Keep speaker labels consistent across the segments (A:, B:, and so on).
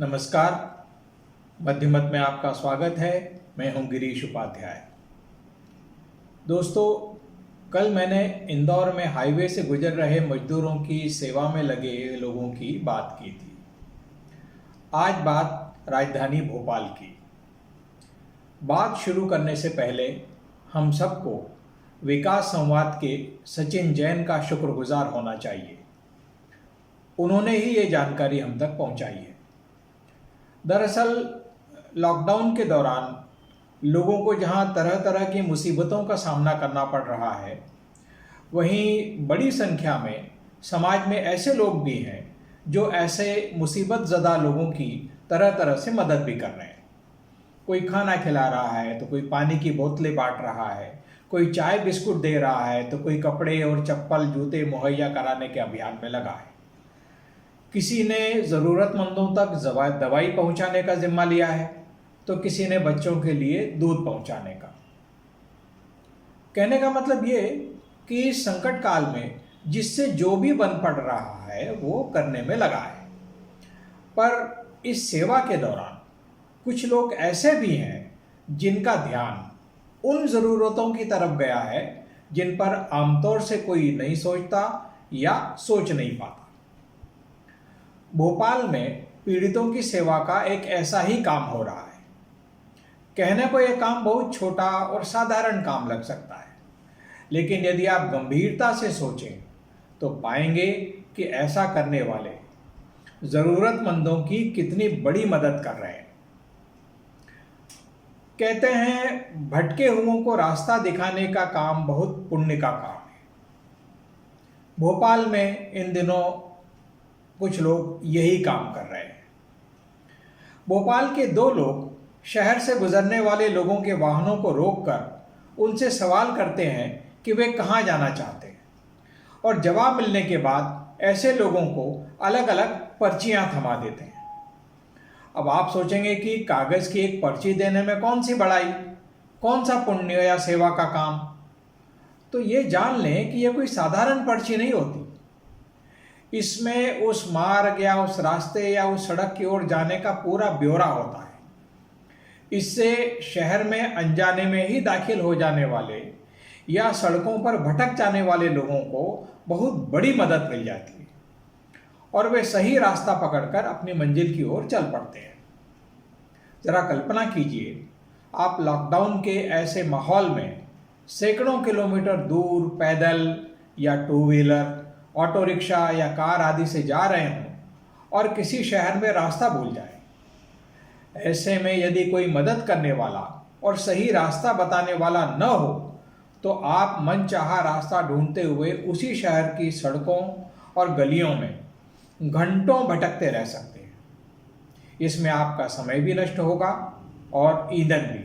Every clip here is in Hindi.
A: नमस्कार। मध्यमत में आपका स्वागत है। मैं हूं गिरीश उपाध्याय। दोस्तों, कल मैंने इंदौर में हाईवे से गुजर रहे मजदूरों की सेवा में लगे लोगों की बात की थी। आज बात राजधानी भोपाल की। बात शुरू करने से पहले हम सबको विकास संवाद के सचिन जैन का शुक्रगुजार होना चाहिए। उन्होंने ही ये जानकारी हम तक पहुंचाई है। दरअसल लॉकडाउन के दौरान लोगों को जहां तरह तरह की मुसीबतों का सामना करना पड़ रहा है, वहीं बड़ी संख्या में समाज में ऐसे लोग भी हैं जो ऐसे मुसीबत ज़दा लोगों की तरह तरह से मदद भी कर रहे हैं। कोई खाना खिला रहा है तो कोई पानी की बोतलें बांट रहा है, कोई चाय बिस्कुट दे रहा है तो कोई कपड़े और चप्पल जूते मुहैया कराने के अभियान में लगा है। किसी ने ज़रूरतमंदों तक दवाई पहुंचाने का जिम्मा लिया है तो किसी ने बच्चों के लिए दूध पहुंचाने का। कहने का मतलब ये कि इस संकट काल में जिससे जो भी बन पड़ रहा है वो करने में लगा है। पर इस सेवा के दौरान कुछ लोग ऐसे भी हैं जिनका ध्यान उन ज़रूरतों की तरफ गया है जिन पर आमतौर से कोई नहीं सोचता या सोच नहीं पाता। भोपाल में पीड़ितों की सेवा का एक ऐसा ही काम हो रहा है। कहने को यह काम बहुत छोटा और साधारण काम लग सकता है, लेकिन यदि आप गंभीरता से सोचें तो पाएंगे कि ऐसा करने वाले ज़रूरतमंदों की कितनी बड़ी मदद कर रहे हैं। कहते हैं भटके हुओं को रास्ता दिखाने का काम बहुत पुण्य का काम है। भोपाल में इन दिनों कुछ लोग यही काम कर रहे हैं। भोपाल के दो लोग शहर से गुजरने वाले लोगों के वाहनों को रोककर उनसे सवाल करते हैं कि वे कहाँ जाना चाहते हैं, और जवाब मिलने के बाद ऐसे लोगों को अलग अलग पर्चियां थमा देते हैं। अब आप सोचेंगे कि कागज़ की एक पर्ची देने में कौन सी बड़ाई, कौन सा पुण्य या सेवा का काम। तो ये जान लें कि यह कोई साधारण पर्ची नहीं होती। इसमें उस मार्ग या उस रास्ते या उस सड़क की ओर जाने का पूरा ब्यौरा होता है। इससे शहर में अनजाने में ही दाखिल हो जाने वाले या सड़कों पर भटक जाने वाले लोगों को बहुत बड़ी मदद मिल जाती है और वे सही रास्ता पकड़कर अपनी मंजिल की ओर चल पड़ते हैं। जरा कल्पना कीजिए, आप लॉकडाउन के ऐसे माहौल में सैकड़ों किलोमीटर दूर पैदल या टू व्हीलर, ऑटो रिक्शा या कार आदि से जा रहे हों और किसी शहर में रास्ता भूल जाए। ऐसे में यदि कोई मदद करने वाला और सही रास्ता बताने वाला न हो तो आप मनचाहा रास्ता ढूंढते हुए उसी शहर की सड़कों और गलियों में घंटों भटकते रह सकते हैं। इसमें आपका समय भी नष्ट होगा और ईंधन भी।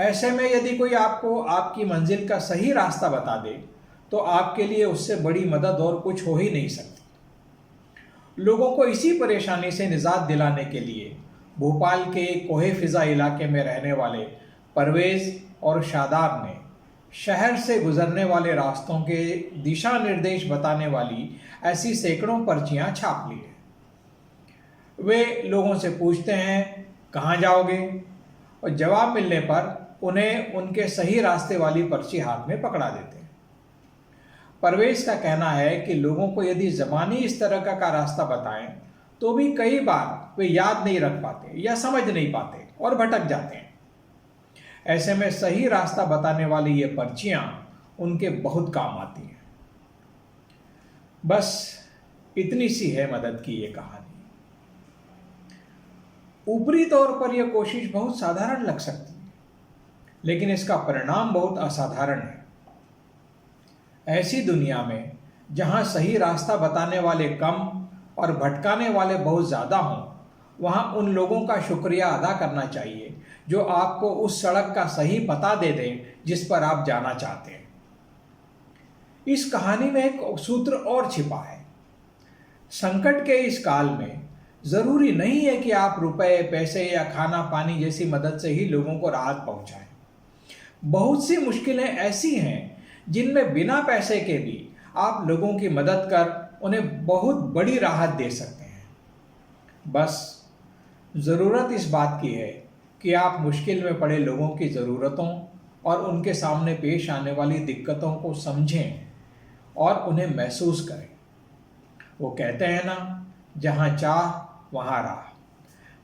A: ऐसे में यदि कोई आपको आपकी मंजिल का सही रास्ता बता दे तो आपके लिए उससे बड़ी मदद और कुछ हो ही नहीं सकती। लोगों को इसी परेशानी से निजात दिलाने के लिए भोपाल के कोहे फिजा इलाके में रहने वाले परवेज और शादाब ने शहर से गुजरने वाले रास्तों के दिशा निर्देश बताने वाली ऐसी सैकड़ों पर्चियां छाप ली हैं। वे लोगों से पूछते हैं कहाँ जाओगे, और जवाब मिलने पर उन्हें उनके सही रास्ते वाली पर्ची हाथ में पकड़ा देते हैं। परवेज का कहना है कि लोगों को यदि ज़बानी इस तरह का रास्ता बताएं तो भी कई बार वे याद नहीं रख पाते या समझ नहीं पाते और भटक जाते हैं। ऐसे में सही रास्ता बताने वाली ये पर्चियां उनके बहुत काम आती हैं। बस इतनी सी है मदद की ये कहानी। ऊपरी तौर पर यह कोशिश बहुत साधारण लग सकती है, लेकिन इसका परिणाम बहुत असाधारण है। ऐसी दुनिया में जहां सही रास्ता बताने वाले कम और भटकाने वाले बहुत ज़्यादा हों, वहां उन लोगों का शुक्रिया अदा करना चाहिए जो आपको उस सड़क का सही पता दे दें जिस पर आप जाना चाहते हैं। इस कहानी में एक सूत्र और छिपा है। संकट के इस काल में ज़रूरी नहीं है कि आप रुपए, पैसे या खाना पानी जैसी मदद से ही लोगों को राहत पहुंचाएं। बहुत सी मुश्किलें ऐसी हैं जिनमें बिना पैसे के भी आप लोगों की मदद कर उन्हें बहुत बड़ी राहत दे सकते हैं। बस ज़रूरत इस बात की है कि आप मुश्किल में पड़े लोगों की ज़रूरतों और उनके सामने पेश आने वाली दिक्कतों को समझें और उन्हें महसूस करें। वो कहते हैं ना, जहाँ चाह वहाँ राह।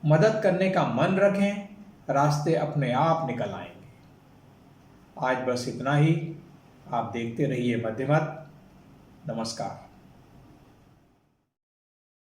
A: मदद करने का मन रखें, रास्ते अपने आप निकल आएंगे। आज बस इतना ही। आप देखते रहिए मध्यमत। नमस्कार।